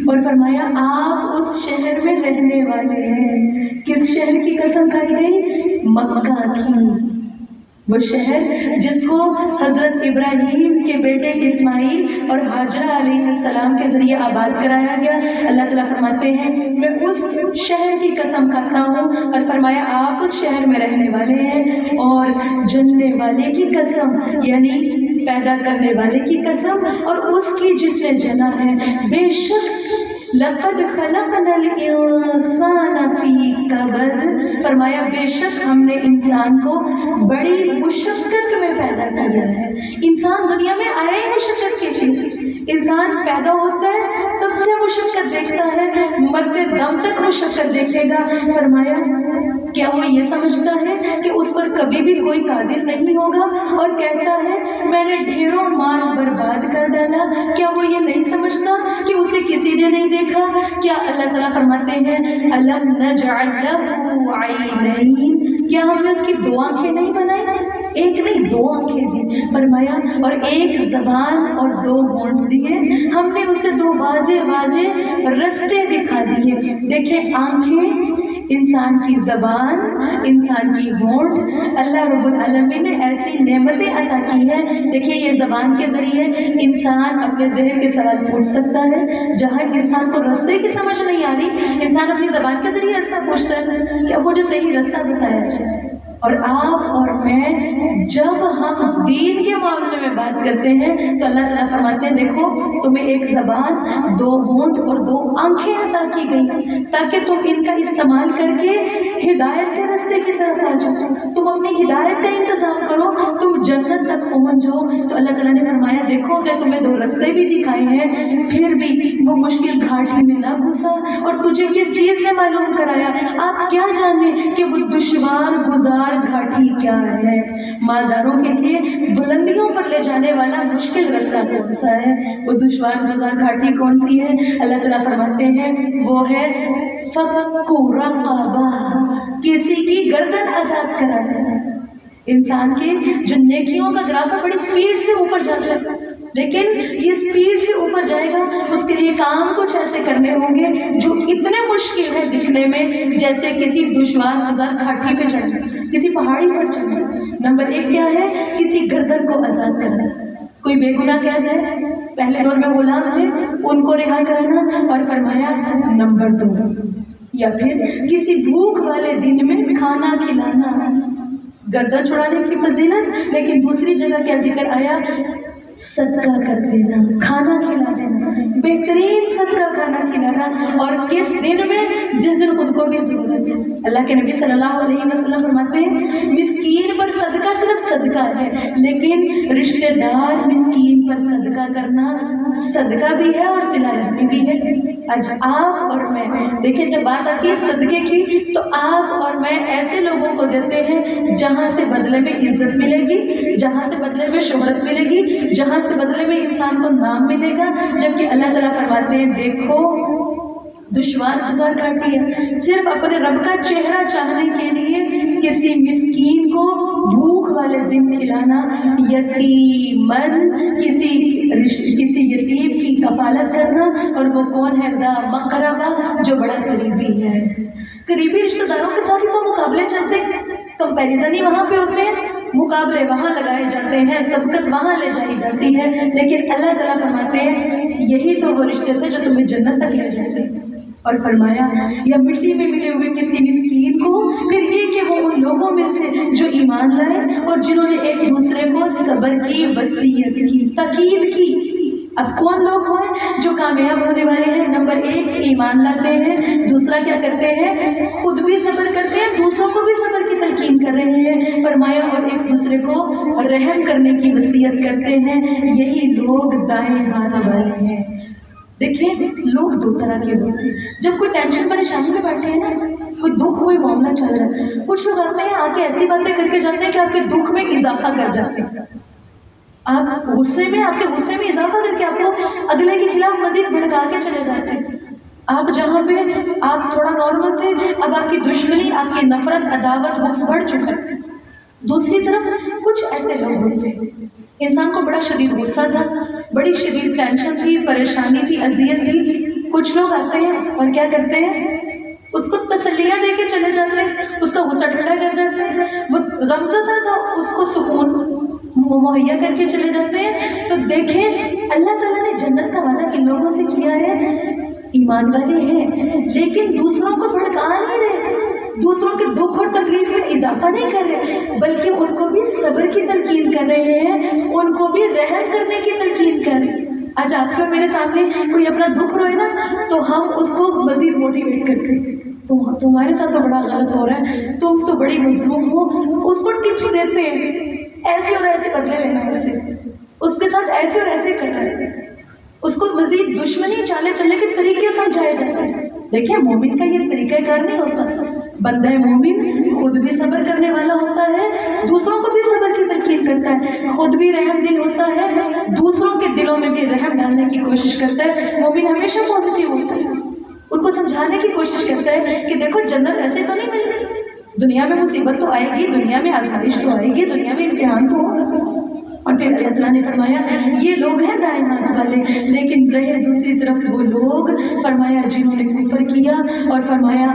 اور فرمایا آپ اس شہر میں رہنے والے ہیں. کس شہر کی قسم کھائی گئی؟ مکہ کی. وہ شہر جس کو حضرت ابراہیم کے بیٹے اسماعیل اور حاجرہ علیہ السلام کے ذریعے آباد کرایا گیا. اللہ تعالیٰ فرماتے ہیں میں اس شہر کی قسم کھاتا ہوں، اور فرمایا آپ اس شہر میں رہنے والے ہیں، اور جننے والے کی قسم یعنی پیدا کرنے والے کی قسم اور اس کی جس نے جنا ہے، بے شک لقد خلقنا الانسان فی کبد، فرمایا بے شک ہم نے انسان کو بڑی مشقت میں پیدا کیا ہے. انسان دنیا میں آیا ہی مشقت کی تھی. انسان پیدا ہوتا ہے تب سے مشقت دیکھتا ہے، مرتے دم تک مشقت دیکھے گا. فرمایا کیا وہ یہ سمجھتا ہے کہ اس پر کبھی بھی کوئی قادر نہیں ہوگا اور کہتا ہے میں نے ڈھیروں مال برباد کر ڈالا؟ کیا وہ یہ نہیں سمجھتا کہ اسے کسی نے نہیں دیکھا؟ کیا اللہ تعالیٰ فرماتے ہیں الم نجعل لہ عینین، کیا ہم نے اس کی دو آنکھیں نہیں بنائی؟ ایک نہیں دو آنکھیں دی. فرمایا اور ایک زبان اور دو ہونٹ دیے، ہم نے اسے دو واضح واضح رستے دکھا دیے. دیکھیں آنکھیں، انسان کی زبان، انسان کی ہونٹ، اللہ رب العالمین نے ایسی نعمتیں عطا کی ہے. دیکھیں یہ زبان کے ذریعے انسان اپنے ذہن کے سوال پوچھ سکتا ہے. جہاں انسان کو رستے کی سمجھ نہیں آ رہی، انسان اپنی زبان کے ذریعے رستہ پوچھتا ہے کہ وہ جو صحیح رستہ بتایا جائے. اور آپ اور میں جب ہم دین کے معاملے میں بات کرتے ہیں تو اللہ تعالیٰ فرماتے ہیں دیکھو تمہیں ایک زبان، دو ہونٹ اور دو آنکھیں عطا کی گئی تاکہ تم ان کا استعمال کر کے ہدایت کے راستے کی طرف آ جاؤ، تم اپنی ہدایت کا انتظام کرو، تم جنت تک پہنچ جاؤ. تو اللہ تعالیٰ نے فرمایا دیکھو میں تمہیں دو راستے بھی دکھائے ہیں، پھر بھی وہ مشکل گھاٹی میں نہ گھسا. اور تجھے کس چیز نے معلوم کرایا؟ آپ کیا جانے کہ وہ دشوار گزار گھاٹی کیا ہے؟ مالداروں کے لیے بلندیوں پر لے جانے والا مشکل رستہ کون سا ہے؟ وہ دشوار گزار گھاٹی کون سی ہے؟ اللہ تعالیٰ فرماتے ہیں وہ ہے فَكُّ رَقَبَةٍ، کسی کی گردن آزاد کرانا. انسان کے جو نیکیوں کا گراف ہے بڑی سپیڈ سے اوپر جاتا ہے، لیکن یہ سپیڈ سے اوپر جائے گا اس کے لیے کام کچھ ایسے کرنے ہوں گے جو اتنے مشکل ہے دکھنے میں جیسے کسی دشوار گزار گھاٹی پہ چڑھنا، کسی پہاڑی پر چڑھنا. نمبر ایک کیا ہے؟ کسی گردن کو آزاد کرنا. کوئی بے گناہ قید ہے، پہلے دور میں غلام تھے ان کو رہا کرنا. اور فرمایا نمبر دو یا پھر کسی بھوک والے دن میں کھانا کھلانا. گردن چھڑانے کی فضیلت، لیکن دوسری جگہ کیا ذکر آیا؟ صدقہ کر دینا، کھانا کھلا دینا، بہترین صدقہ کھانا کھلانا. اور کس دن میں؟ جس دن خود کو بھی ضرورت ہے. اللہ کے نبی صلی اللہ علیہ وسلم فرماتے ہیں مسکین پر صدقہ صرف صدقہ ہے، لیکن رشتہ دار مسکین پر صدقہ کرنا صدقہ بھی ہے اور صلہ رحمی بھی ہے. آج آپ اور میں دیکھیں جب بات آتی ہے صدقے کی تو آپ اور میں ایسے لوگوں کو دیتے ہیں جہاں سے بدلے میں عزت ملے گی، جہاں سے بدلے میں شہرت ملے گی، جہاں سے بدلے میں انسان کو نام ملے گا. جبکہ اللہ تعالیٰ فرماتے ہیں دیکھو دشوار گزار گھاٹی ہے، صرف اپنے رب کا چہرہ چاہنے کے لیے کسی مسکین کو بھوک والے دن کھلانا، یتیمن کسی یتیم کی کفالت کرنا. اور وہ کون ہے؟ ذا مقربہ، جو بڑا قریبی ہے. قریبی رشتہ داروں کے ساتھ ہی تو مقابلے چلتے ہیں، کمپیریزن ہی وہاں پہ ہوتے ہیں، مقابلے وہاں لگائے جاتے ہیں، سبقت وہاں لے جائی جاتی ہے. لیکن اللہ تعالیٰ فرماتے ہیں یہی تو وہ رشتے تھے جو تمہیں جنت تک لے جاتے ہیں. اور فرمایا یا مٹی میں ملے ہوئے کسی مسکین کو، پھر یہ کہ وہ ان لوگوں میں سے جو ایمان لائے اور جنہوں نے ایک دوسرے کو صبر کی، وصیت کی، تاکید کی. اب کون لوگ ہیں جو کامیاب ہونے والے ہیں؟ نمبر ایک ایمان لاتے ہیں، دوسرا کیا کرتے ہیں؟ خود بھی صبر کرتے ہیں، دوسروں کو بھی صبر کی تلقین کر رہے ہیں. فرمایا اور ایک دوسرے کو رحم کرنے کی وصیت کرتے ہیں. یہی لوگ دائیں ہاتھ والے ہیں. دیکھیں لوگ دو طرح کے ہوتے ہیں. جب کوئی ٹینشن پریشانی میں بیٹھے ہیں نا، کوئی دکھ کوئی معاملہ چل رہا ہے، کچھ لوگ آتے ہیں آ کے ایسی باتیں کر کے جاتے ہیں کہ آپ کے دکھ میں اضافہ کر جاتے ہیں. آپ غصے میں آپ کے غصے میں اضافہ کر کے آپ کو اگلے کے خلاف مزید بھڑکا کے چلے جاتے ہیں. آپ جہاں پہ آپ تھوڑا نارمل تھے اب آپ کی دشمنی، آپ کی نفرت، عداوت، بغض بڑھ چکا ہے. دوسری طرف کچھ ایسے لوگ ہوتے ہیں انسان کو بڑا شدید غصہ تھا، بڑی شدید ٹینشن تھی، پریشانی تھی، اذیت تھی، کچھ لوگ آتے ہیں اور کیا کرتے ہیں، اس کو تسلیاں دے کے چلے جاتے ہیں، اس کا غصہ ٹھنڈا کر جاتے ہیں، وہ غمزدہ تھا اس کو سکون مہیا کر کے چلے جاتے ہیں۔ تو دیکھیں اللہ تعالیٰ نے جنت کا وعدہ کن لوگوں سے کیا ہے؟ ایمان والے ہیں، لیکن دوسروں کو بھڑکا نہیں رہے، دوسروں کے دکھ اور تکلیف میں اضافہ نہیں کر رہے، بلکہ ان کو بھی صبر کی تلقین کر رہے ہیں، ان کو بھی رحم کرنے کی تلقین کر رہے ہیں۔ آج آپ کو میرے سامنے کوئی اپنا دکھ روئے نا تو ہم اس کو مزید موٹیویٹ کرتے ہیں، تمہارے ساتھ تو بڑا غلط ہو رہا ہے، تم تو بڑی مظلوم ہو، اس کو ٹپس دیتے ہیں، ایسے اور ایسے بدلے لینا اس سے، اس کے ساتھ ایسے اور ایسے کرنا ہے، اس کو مزید دشمنی چالے چلنے کے طریقے سمجھائے جاتے ہیں۔ دیکھیں مومن کا یہ طریقہ کار نہیں ہوتا، بندہ مومن خود بھی صبر کرنے والا ہوتا ہے، دوسروں کو بھی صبر کی تلقین کرتا ہے، خود بھی رحم دل ہوتا ہے، دوسروں کے دلوں میں بھی رحم ڈالنے کی کوشش کرتا ہے۔ مومن ہمیشہ پازیٹیو ہوتا ہے، ان کو سمجھانے کی کوشش کرتا ہے کہ دیکھو جنت ایسے تو نہیں مل گئی، دنیا میں مصیبت تو آئے گی، دنیا میں آزمائش تو آئے گی، دنیا میں امتحان تو ہوگا۔ اور پھر اللہ تعالیٰ نے فرمایا یہ لوگ ہیں دائیں ہاتھ والے، لیکن رہے دوسری طرف وہ لوگ، فرمایا جنہوں نے کفر کیا، اور فرمایا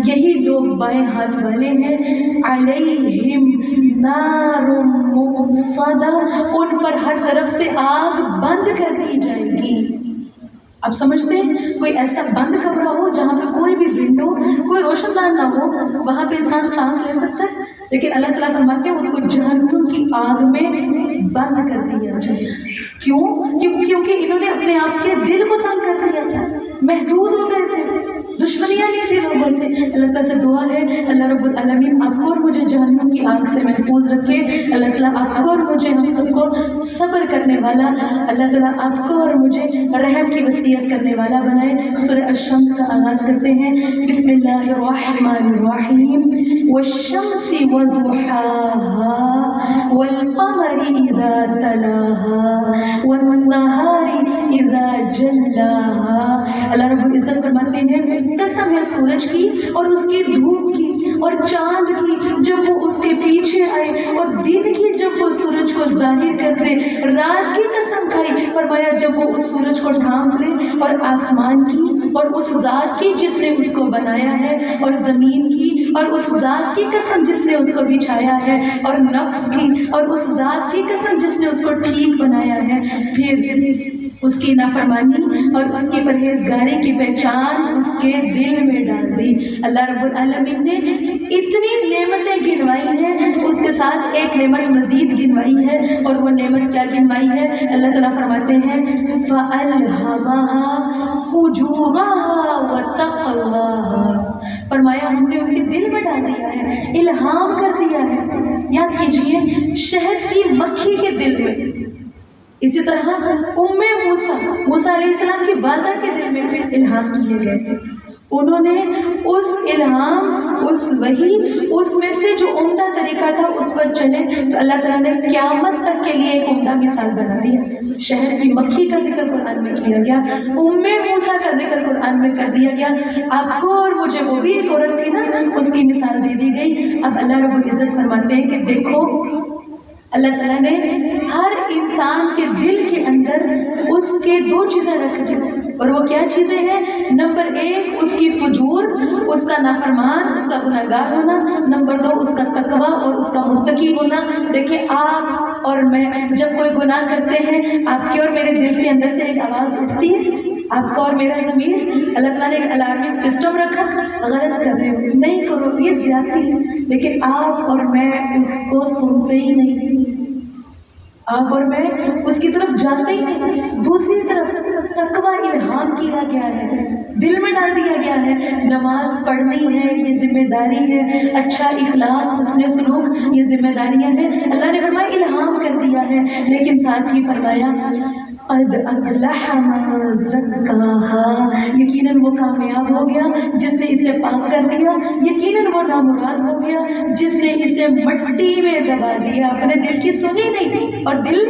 یہی لوگ بائیں ہاتھ والے ہیں، علیہم نار مؤصدہ، ان پر ہر طرف سے آگ بند کر دی جائے گی۔ آپ سمجھتے ہیں کوئی ایسا بند کمرہ ہو جہاں پہ کوئی بھی ونڈو، کوئی روشن دان نہ ہو، وہاں پہ انسان سانس لے سکتا ہے؟ لیکن اللہ تعالیٰ فرماتے ہیں ان کو جہنم کی آگ میں بند کر دیا جائے۔ کیوں؟ کیونکہ انہوں نے اپنے آپ کے دل کو تنگ کر دیا تھا، محدود ہو گئے تھے، دشمنیاں نہیں تھی لوگوں سے۔ اللہ تعالیٰ سے دعا ہے اللہ رب العالمین آپ کو اور مجھے جہنم کی آگ سے محفوظ رکھے۔ اللہ تعالیٰ آپ کو اور مجھے، ہم سب کو صبر کرنے والا، اللہ تعالیٰ آپ کو اور مجھے رحم کی وصیت کرنے والا بنائے۔ سورہ الشمس کا آغاز کرتے ہیں، بسم اللہ الرحمن الرحیم، والشمس وضحاها والقمر اذا تلاها والنهار اذا جلاها۔ اللہ رب العزت فرماتے ہیں قسم ہے سورج کی اور اس کی دھوپ کی اور چاند کی جب وہ اس کے پیچھے آئے، اور دن کی جب وہ سورج کو ظاہر کر دے، رات کی قسم کھائی، فرمایا جب وہ اس سورج کو ڈھانپ لے، اور آسمان کی اور اس ذات کی جس نے اس کو بنایا ہے، اور زمین کی اور اس ذات کی قسم جس نے اس کو بچھایا ہے، اور نفس کی اور اس ذات کی قسم جس نے اس کو ٹھیک بنایا ہے، پھر اس کی نافرمانی اور اس کی پرہیزگاری کی پہچان اس کے دل میں ڈال دی۔ اللہ رب العالمین نے اتنی نعمتیں گنوائی ہیں، اس کے ساتھ ایک نعمت مزید گنوائی ہے، اور وہ نعمت کیا گنوائی ہے؟ اللہ تعالیٰ فرماتے ہیں فَأَلْهَمَهَا فُجُورَهَا وَتَقْوَاهَا، فرمایا ہم نے ان کے دل میں ڈال دیا ہے، الہام کر دیا ہے۔ یاد کیجئے شہد کی مکھی کے دل میں، اسی طرح موسیٰ علیہ السلام کی والدہ کے دل میں الہام کیے گئے تھے، انہوں نے اس الہام، اس وحی، اس میں سے جو عمدہ طریقہ تھا اس پر چلے، تو اللہ تعالیٰ نے قیامت تک کے لیے ایک عمدہ مثال بنا دیا۔ شہد کی مکھی کا ذکر قرآن میں کیا گیا، موسیٰ کا ذکر قرآن میں کر دیا گیا، آپ کو اور مجھے وہ بھی ایک عورت تھی نا، اس کی مثال دے دی گئی۔ اب اللہ رب العزت فرماتے ہیں کہ دیکھو اللہ تعالیٰ نے ہر انسان کے دل کے اندر اس کے دو چیزیں رکھ دی، اور وہ کیا چیزیں ہیں؟ نمبر ایک اس کی فجور، اس کا نافرمان، اس کا گناہگار ہونا، نمبر دو اس کا تقویٰ اور اس کا متقی ہونا۔ دیکھیں آپ اور میں جب کوئی گناہ کرتے ہیں، آپ کے اور میرے دل کے اندر سے ایک آواز اٹھتی ہے، آپ کا اور میرا ضمیر، اللہ تعالیٰ نے ایک الارمنگ سسٹم رکھا، غلط کر رہے ہو، نہیں کرو، یہ زیادتی ہے، لیکن آپ اور میں اس کو سنتے ہی نہیں، آپ اور میں اس کی طرف جاتے ہی نہیں۔ دوسری طرف تقویٰ الہام کیا گیا ہے، دل میں ڈال دیا گیا ہے، نماز پڑھنی ہے، یہ ذمہ داری ہے، اچھا اخلاق، حسن سلوک، یہ ذمہ داریاں ہیں، اللہ نے فرمایا الہام کر دیا ہے، لیکن ساتھ ہی فرمایا قد افلح من زکاہا، یقیناً وہ کامیاب ہو گیا جس نے اسے پاک کر دیا، یقیناً وہ نامراد ہو گیا جس نے اسے مٹی میں دبا دیا، اپنے دل کی سنی نہیں۔ اور دل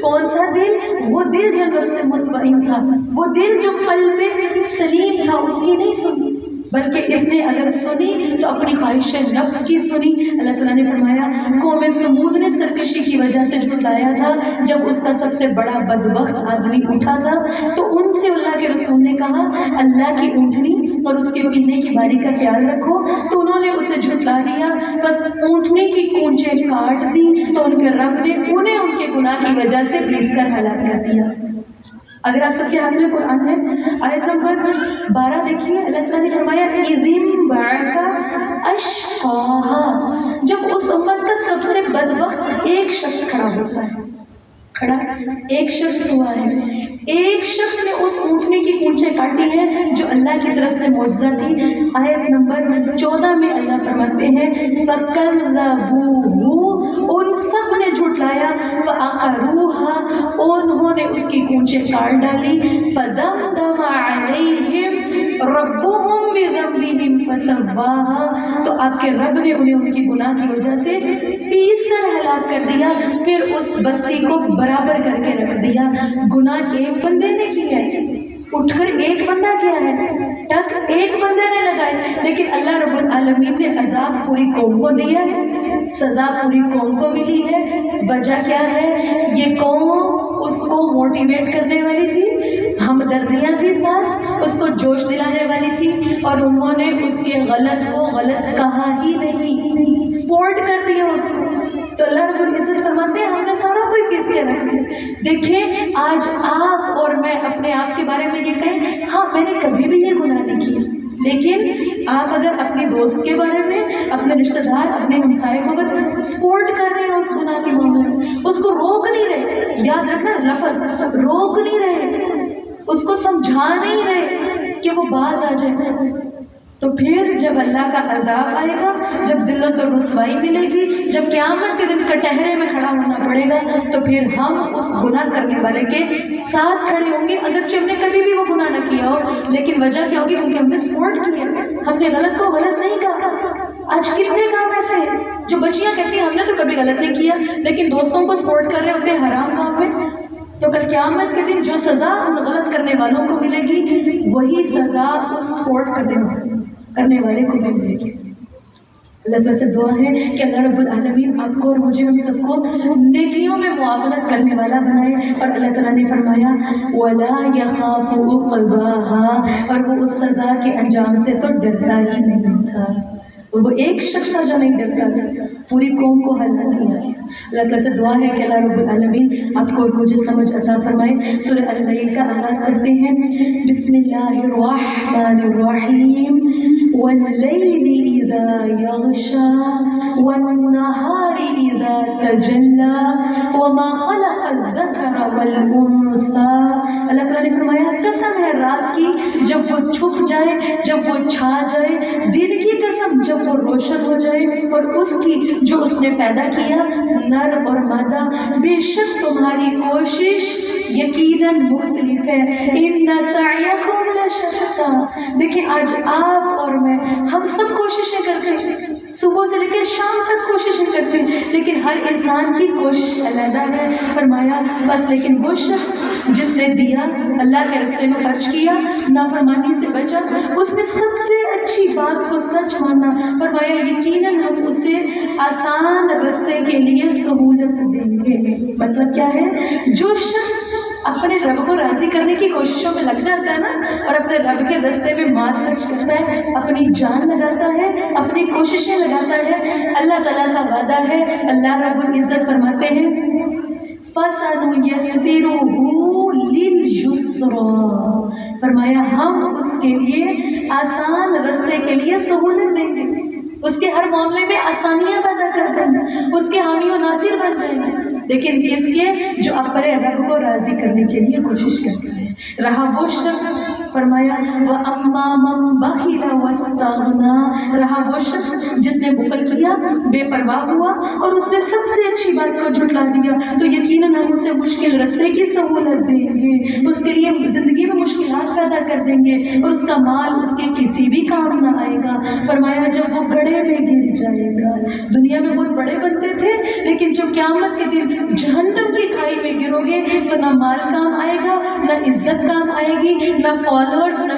کون سا دل؟ وہ دل جو نفس سے مطمئن تھا، وہ دل جو قلب سلیم تھا، اس کی نہیں سنی، بلکہ اس نے اگر سنی تو اپنی خواہش نفس کی سنی۔ اللہ تعالیٰ نے فرمایا قوم سمود نے سرکشی کی وجہ سے جھٹلایا تھا، جب اس کا سب سے بڑا بدبخت آدمی اٹھا تھا تو ان سے اللہ کے رسول نے کہا اللہ کی اونٹنی اور اس کے پینے کی باری کا خیال رکھو، تو انہوں نے اسے جھٹلا دیا، بس اونٹنی کی کونچیں کاٹ دی تو ان کے رب نے انہیں ان کے گناہ کی وجہ سے پیس کر ہلاک کر دیا۔ اگر آپ سب کے ہاتھ میں قرآن ہے، آیت نمبر 12 دیکھیے، اللہ تعالیٰ نے فرمایا اِذِ انبعث اشقاها، جب اس امت کا سب سے بدبخت ایک شخص کھڑا ہوتا ہے، کھڑا ایک شخص ہوا ہے، ایک شخص نے اس اونٹنی کی کونچیں کاٹی ہیں جو اللہ کی طرف سے معجزہ تھی۔ آیت نمبر 14 میں اللہ فرماتے ہیں فَكَذَّبُوهُ، ان سب نے جھٹلایا، فَعَقَرُوهَا، انہوں نے اس کی کونچیں کاٹ ڈالی، فَدَمْدَمَ عَلَيْهِمْ رَبُّهُمْ بِذَنبِهِمْ فَسَوَّاهَا، تو آپ کے رب نے انہیں ان کی گناہ کی وجہ سے پیس کر ہلاک کر دیا، پھر اس بستی کو برابر کر کے رکھ دیا۔ گناہ ایک بندے نے کیا ہے، اٹھ کر ایک بندہ کیا ہے، ٹک ایک بندے نے لگائے، لیکن اللہ رب العالمین نے عذاب پوری قوم کو دیا ہے، سزا پوری قوم کو ملی ہے۔ وجہ کیا ہے؟ یہ قوم اس کو موٹیویٹ کرنے والی تھی، ہمدردیاں تھی ساتھ، اس کو جوش دلانے والی تھی، اور انہوں نے اس کے غلط کو غلط کہا ہی نہیں، سپورٹ کر دیا اس کو۔ تو اللہ رب العزت فرماتے ہیں ہم نے سارا کوئی پیس کے رکھ دیا۔ دیکھیں آج آپ اور میں اپنے آپ کے بارے میں یہ کہیں ہاں میں نے کبھی بھی یہ گناہ نہیں کیا، لیکن آپ اگر اپنے دوست کے بارے میں، اپنے رشتہ دار، اپنے ہمسائے کو اگر سپورٹ کر رہے ہیں اس گناہ کے معاملے میں، اس کو روک نہیں رہے، یاد رکھنا لفظ روک نہیں رہے، اس کو سمجھا نہیں رہے کہ وہ باز آ جائے، تو پھر جب اللہ کا عذاب آئے گا، جب ذلت اور رسوائی ملے گی، جب قیامت کے دن کٹہرے میں کھڑا ہونا پڑے گا، تو پھر ہم اس گناہ کرنے والے کے ساتھ کھڑے ہوں گے، اگرچہ ہم نے کبھی بھی وہ گناہ نہ کیا ہو، لیکن وجہ کیا ہوگی؟ کیونکہ ہم نے سپورٹ کیا، ہم نے غلط کو غلط نہیں کہا۔ آج کتنے کام ایسے ہیں جو بچیاں کہتی ہیں ہم نے تو کبھی غلط نہیں کیا، لیکن دوستوں کو سپورٹ کر رہے ہوتے ہیں حرام کام میں، تو کل قیامت کے دن جو سزا ان غلط کرنے والوں کو ملے گی وہی سزا اس سپورٹ کرنے والے کو بھی ملے گی۔ اللہ تعالیٰ سے دعا ہے کہ اللہ رب العالمین آپ کو اور مجھے ہم سب کو نیکیوں میں معاونت کرنے والا بنائے۔ اور اللہ تعالیٰ نے فرمایا وَلَا يَخَافُ عُقْبَاهَا، اور وہ اس سزا کے انجام سے تو ڈرتا ہی نہیں تھا، وہ ایک شخص تھا جو نہیں ڈرتا تھا، پوری قوم کو ہلاک کیا۔ اللہ تعالیٰ سے دعا ہے کہ اللہ رب العالمین آپ کو اور مجھے سمجھ عطا فرمائے۔ سورہ اللیل کا آغاز کرتے ہیں، بسم اللہ الرحمن الرحیم، واللیل اذا یغشا والنہار اذا تجلی وما خلق الذکر والانثی۔ اللہ تعالیٰ نے فرمایا قسم ہے رات کی جب وہ چھپ جائے، جب وہ چھا جائے، دن کی قسم جب وہ روشن ہو جائے، اور اس کی جو اس نے پیدا کیا نر اور مادہ، بے شک تمہاری کوشش یقیناً مختلف ہے، ان سعیکم لشتیٰ۔ دیکھیں آج آپ اور میں ہم سب کوششیں کرتے ہیں، صبح سے لے کے شام تک کوششیں کرتے ہیں، لیکن ہر انسان کی کوشش علیحدہ ہے۔ فرمایا بس لیکن وہ شخص جس نے دیا، اللہ کے راستے میں خرچ کیا، نافرمانی سے بچا، اس نے سب سے اچھی بات کو سچ مانا۔ فرمایا یقیناً ہم اسے آسان راستے کے لیے سہولت دیں گے۔ مطلب کیا ہے؟ جو شخص اپنے رب کو راضی کرنے کی کوششوں میں لگ جاتا ہے نا، اور اپنے رب کے راستے میں مال خرچ کرتا ہے، اپنی جان لگاتا ہے، اپنی کوششیں لگاتا ہے، اللہ تعالیٰ کا وعدہ ہے، اللہ رب العزت فرماتے ہیں فَسَنُيَسِّرُهُ لِلْيُسْرَىٰ، فرمایا ہم اس کے لیے آسان راستے کے لیے سہولت دیں گے، اس کے ہر معاملے میں آسانیاں پیدا کر دیں گے، اس کے حامی و ناصر بن جائیں گے، لیکن اس کے جو اپنے رب کو راضی کرنے کے لیے کوشش کرتے ہیں۔ رہا وہ شخص، فرمایا وَأَمَّا مَن بَخِلَ وَاسْتَغْنَىٰ، رہا وہ شخص جس نے بخل کیا، بے پرواہ ہوا، اور اس نے سب سے اچھی بات کو جھٹلا دیا، تو یقیناً ہم اسے مشکل راستے کی سہولت دیں گے، اس کے لیے زندگی میں مشکلات پیدا کر دیں گے، اور اس کا مال اس کے کسی بھی کام نہ آئے گا۔ فرمایا جب وہ گڑھے میں گر جائے گا، دنیا میں بہت بڑے بنتے تھے، لیکن جب قیامت کے دن جہنم کی کھائی میں گرو گے تو نہ مال کام آئے گا، نہ عزت کام آئے گی، نہ فالوورز، نہ